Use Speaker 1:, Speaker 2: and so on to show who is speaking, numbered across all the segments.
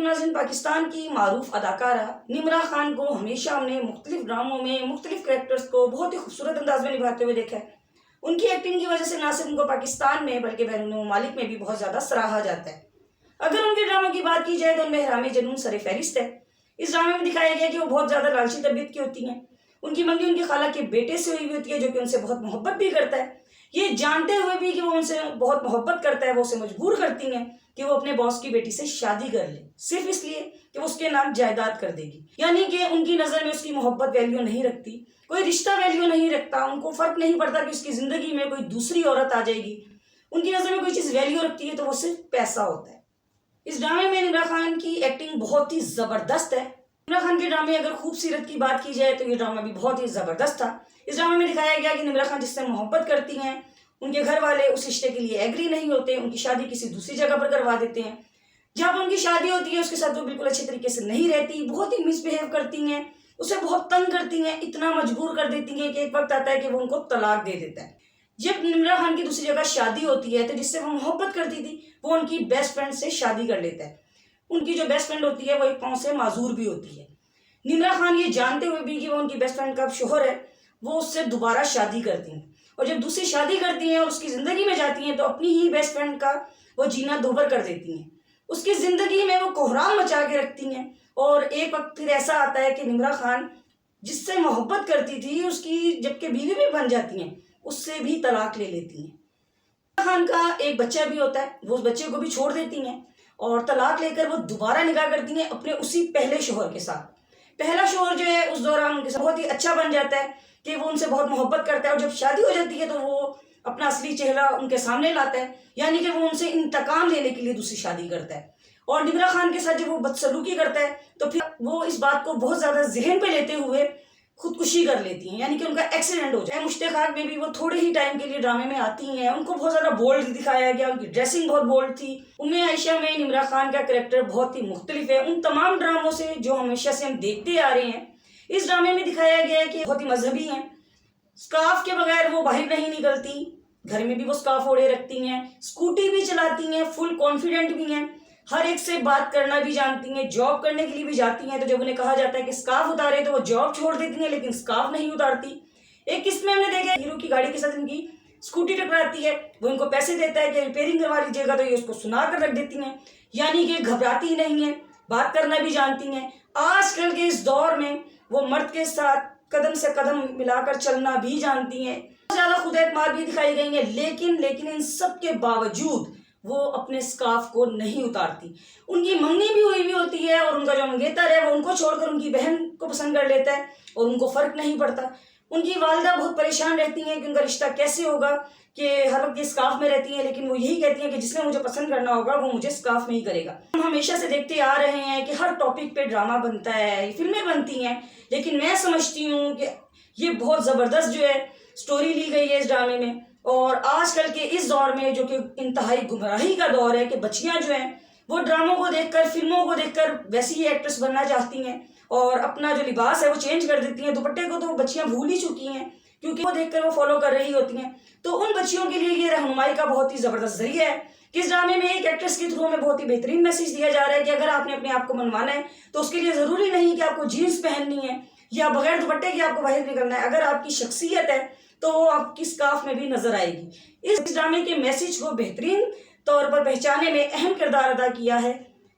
Speaker 1: ناظرین، پاکستان کی معروف اداکارہ نمرا خان کو ہمیشہ ہم نے مختلف ڈراموں میں مختلف کریکٹرز کو بہت ہی خوبصورت انداز میں نبھاتے ہوئے دیکھا ہے۔ ان کی ایکٹنگ کی وجہ سے نہ صرف ان کو پاکستان میں بلکہ بیرون ممالک میں بھی بہت زیادہ سراہا جاتا ہے۔ اگر ان کے ڈراموں کی بات کی جائے تو ان میں احرام جنون سر فہرست ہے۔ اس ڈرامے میں دکھایا گیا کہ وہ بہت زیادہ لالچی طبیعت کی ہوتی ہیں۔ ان کی منگنی ان کی خالہ کے بیٹے سے ہوئی ہوتی ہے جو کہ ان سے بہت محبت بھی کرتا ہے۔ یہ جانتے ہوئے بھی کہ وہ ان سے بہت محبت کرتا ہے، وہ اسے مجبور کرتی ہیں کہ وہ اپنے باس کی بیٹی سے شادی کر لے، صرف اس لیے کہ وہ اس کے نام جائیداد کر دے گی۔ یعنی کہ ان کی نظر میں اس کی محبت ویلیو نہیں رکھتی، کوئی رشتہ ویلیو نہیں رکھتا، ان کو فرق نہیں پڑتا کہ اس کی زندگی میں کوئی دوسری عورت آ جائے گی۔ ان کی نظر میں کوئی چیز ویلیو رکھتی ہے تو وہ صرف پیسہ ہوتا ہے۔ اس ڈرامے میں نمرا خان کی ایکٹنگ بہت ہی زبردست ہے۔ نمرا خان کے ڈرامے اگر خوبصورت کی بات کی جائے تو یہ ڈرامہ بھی بہت ہی زبردست تھا۔ اس ڈرامے میں دکھایا گیا کہ نمرا خان جس سے محبت کرتی ہیں، ان کے گھر والے اس رشتے کے لیے ایگری نہیں ہوتے، ان کی شادی کسی دوسری جگہ پر کروا دیتے ہیں۔ جب ان کی شادی ہوتی ہے اس کے ساتھ وہ بالکل اچھے طریقے سے نہیں رہتی، بہت ہی مس بہیو کرتی ہیں، اسے بہت تنگ کرتی ہیں، اتنا مجبور کر دیتی ہیں کہ ایک وقت آتا ہے کہ وہ ان کو طلاق دے دیتا ہے۔ جب نمرا خان کی دوسری جگہ شادی ہوتی ہے تو جس سے وہ محبت کرتی تھی وہ ان کی بیسٹ فرینڈ سے شادی کر لیتا ہے۔ ان کی جو بیسٹ فرینڈ ہوتی ہے وہ ایک پاؤں سے معذور بھی ہوتی ہے۔ نمرا خان یہ جانتے ہوئے بھی کہ وہ ان کی بیسٹ فرینڈ کا شوہر ہے، وہ اس سے دوبارہ شادی کرتی ہیں، اور جب دوسری شادی کرتی ہیں اور اس کی زندگی میں جاتی ہیں تو اپنی ہی بیسٹ فرینڈ کا وہ جینا دوبھر کر دیتی ہیں، اس کی زندگی میں وہ کوہرام مچا کے رکھتی ہیں۔ اور ایک وقت پھر ایسا آتا ہے کہ نمرا خان جس سے محبت کرتی تھی اس کی جبکہ بیوی بھی بن جاتی ہیں، اس سے بھی طلاق لے لیتی ہیں۔ نمرا خان کا ایک بچہ بھی ہوتا ہے، وہ اس بچے کو بھی چھوڑ دیتی ہیں اور طلاق لے کر وہ دوبارہ نکاح کرتی ہیں اپنے اسی پہلے شوہر کے ساتھ۔ پہلا شوہر جو ہے اس دوران ان کے ساتھ بہت ہی اچھا بن جاتا ہے کہ وہ ان سے بہت محبت کرتا ہے، اور جب شادی ہو جاتی ہے تو وہ اپنا اصلی چہرہ ان کے سامنے لاتا ہے، یعنی کہ وہ ان سے انتقام لینے کے لیے دوسری شادی کرتا ہے۔ اور نمرا خان کے ساتھ جب وہ بدسلوکی کرتا ہے تو پھر وہ اس بات کو بہت زیادہ ذہن پہ لیتے ہوئے خودکشی کر لیتی ہیں، یعنی کہ ان کا ایکسیڈنٹ ہو جائے۔ مشتاقات میں بھی وہ تھوڑے ہی ٹائم کے لیے ڈرامے میں آتی ہیں، ان کو بہت زیادہ بولڈ دکھایا گیا، ان کی ڈریسنگ بہت بولڈ تھی۔ عائشہ میں نمرا خان کا کریکٹر بہت ہی مختلف ہے ان تمام ڈراموں سے جو ہمیشہ سے ہم دیکھتے آ رہے ہیں۔ اس ڈرامے میں دکھایا گیا ہے کہ بہت ہی مذہبی ہیں، سکارف کے بغیر وہ باہر نہیں نکلتی، گھر میں بھی وہ سکارف اوڑھے رکھتی ہیں، اسکوٹی بھی چلاتی ہیں، فل کانفیڈنٹ بھی ہیں، ہر ایک سے بات کرنا بھی جانتی ہیں، جاب کرنے کے لیے بھی جاتی ہیں تو جب انہیں کہا جاتا ہے کہ سکارف اتارے تو وہ جاب چھوڑ دیتی ہیں لیکن سکارف نہیں اتارتی۔ ایک قسط میں ہم نے دیکھا ہیرو کی گاڑی کے ساتھ ان کی اسکوٹی ٹکراتی ہے، وہ ان کو پیسے دیتا ہے کہ ریپیئرنگ کروا لیجیے گا تو یہ اس کو سنا کر رکھ دیتی ہیں، یعنی کہ گھبراتی نہیں ہیں، بات کرنا بھی جانتی ہیں۔ آج کل کے اس دور میں وہ مرد کے ساتھ قدم سے قدم ملا کر چلنا بھی جانتی ہیں، زیادہ خود اعتماد بھی دکھائی گئی ہیں، لیکن ان سب کے باوجود وہ اپنے سکارف کو نہیں اتارتی۔ ان کی منگنی بھی ہوئی ہوتی ہے اور ان کا جو منگیتر ہے وہ ان کو چھوڑ کر ان کی بہن کو پسند کر لیتا ہے اور ان کو فرق نہیں پڑتا۔ ان کی والدہ بہت پریشان رہتی ہیں کہ ان کا رشتہ کیسے ہوگا، کہ ہر وقت یہ سکارف میں رہتی ہیں لیکن وہ یہی کہتی ہیں کہ جس نے مجھے پسند کرنا ہوگا وہ مجھے سکارف میں ہی کرے گا۔ ہم ہمیشہ سے دیکھتے آ رہے ہیں کہ ہر ٹاپک پہ ڈرامہ بنتا ہے، فلمیں بنتی ہیں، لیکن میں سمجھتی ہوں کہ یہ بہت زبردست جو ہے سٹوری لی گئی ہے اس ڈرامے میں۔ اور آج کل کے اس دور میں جو کہ انتہائی گمراہی کا دور ہے کہ بچیاں جو ہیں وہ ڈراموں کو دیکھ کر، فلموں کو دیکھ کر ویسی ہی ایکٹریس بننا چاہتی ہیں اور اپنا جو لباس ہے وہ چینج کر دیتی ہیں۔ دوپٹے کو تو بچیاں بھول ہی چکی ہیں کیونکہ وہ دیکھ کر وہ فالو کر رہی ہوتی ہیں۔ تو ان بچیوں کے لیے یہ رہنمائی کا بہت ہی زبردست ذریعہ ہے کہ اس ڈرامے میں ایک ایکٹریس کے تھرو میں بہت ہی بہترین میسج دیا جا رہا ہے کہ اگر آپ نے اپنے آپ کو منوانا ہے تو اس کے لیے ضروری نہیں کہ آپ کو جینس پہننی ہے یا بغیر دوپٹے کے آپ کو باہر نکلنا ہے، اگر آپ کی شخصیت ہے تو وہ آپ کی سکارف میں بھی نظر آئے گی۔ اس ڈرامے کے میسج کو بہترین طور پر پہچانے میں اہم کردار ادا کیا ہے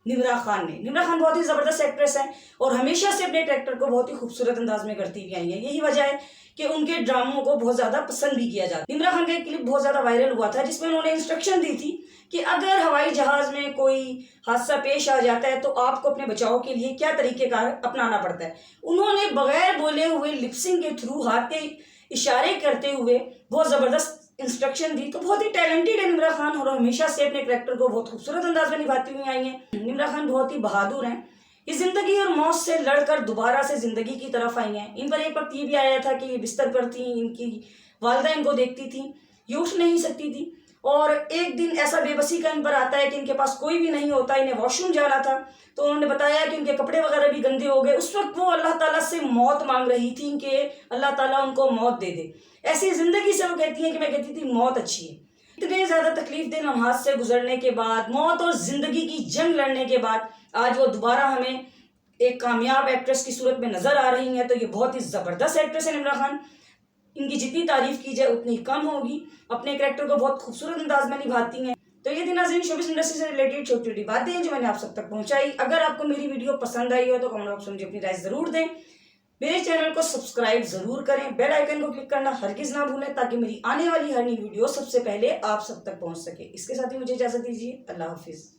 Speaker 1: نمرا خان نے۔ نمرا خان بہت ہی زبردست ایکٹریس ہیں اور ہمیشہ سے اپنے کریکٹر کو بہت ہی خوبصورت انداز میں کرتی ہوئی آئی ہیں، یہی وجہ ہے کہ ان کے ڈراموں کو بہت زیادہ پسند بھی کیا جاتا ہے۔ نمرا خان کا ایک کلپ بہت زیادہ وائرل ہوا تھا جس میں انہوں نے انسٹرکشن دی تھی کہ اگر ہوائی جہاز میں کوئی حادثہ پیش آ جاتا ہے تو آپ کو اپنے بچاؤ کے لیے کیا طریقہ کار اپنانا پڑتا ہے۔ انہوں نے بغیر بولے ہوئے لپسنگ کے تھرو، ہاتھ کے اشارے کرتے ہوئے بہت زبردست انسٹرکشن دی۔ تو بہت ہی ٹیلنٹڈ ہے نمرا خان اور ہمیشہ سے اپنے کریکٹر کو بہت خوبصورت انداز میں نبھاتی ہوئی آئی ہیں۔ نمرا خان بہت ہی بہادر ہیں، یہ زندگی اور موت سے لڑ کر دوبارہ سے زندگی کی طرف آئی ہیں۔ ان پر ایک وقت یہ بھی آیا تھا کہ یہ بستر پر تھیں، ان کی والدہ ان کو دیکھتی تھیں، یہ اٹھ نہیں سکتی تھی، اور ایک دن ایسا بے بسی کا ان پر آتا ہے کہ ان کے پاس کوئی بھی نہیں ہوتا، انہیں واش روم جانا تھا تو انہوں نے بتایا کہ ان کے کپڑے وغیرہ بھی گندے ہو گئے۔ اس وقت وہ اللہ تعالیٰ سے موت مانگ رہی تھی کہ اللہ تعالیٰ ان کو موت دے دے۔ ایسی زندگی سے وہ کہتی ہیں کہ میں کہتی تھی موت اچھی ہے۔ اتنے زیادہ تکلیف دہ لمحات سے گزرنے کے بعد، موت اور زندگی کی جنگ لڑنے کے بعد آج وہ دوبارہ ہمیں ایک کامیاب ایکٹریس کی صورت میں نظر آ رہی ہیں، تو یہ بہت ہی زبردست ایکٹریس ہے نمرا خان. ان کی جتنی تعریف کی جائے اتنی کم ہوگی. اپنے کریکٹر کو بہت خوبصورت انداز میں نبھاتی ہیں. تو یہ تھی ناظرین شوبز انڈسٹری سے ریلیٹڈ چھوٹی چھوٹی باتیں جو میں نے آپ سب تک پہنچائی. اگر آپ کو میری ویڈیو پسند آئی ہو تو کمنٹ باکس میں مجھے اپنی رائے ضرور دیں. میرے چینل کو سبسکرائب ضرور کریں، بیل آئیکن کو کلک کرنا ہرگز نہ بھولیں تاکہ میری آنے والی ہر نئی ویڈیو سب سے پہلے آپ سب تک پہنچ سکے. اس کے ساتھ ہی مجھے اجازت دیجیے. اللہ حافظ.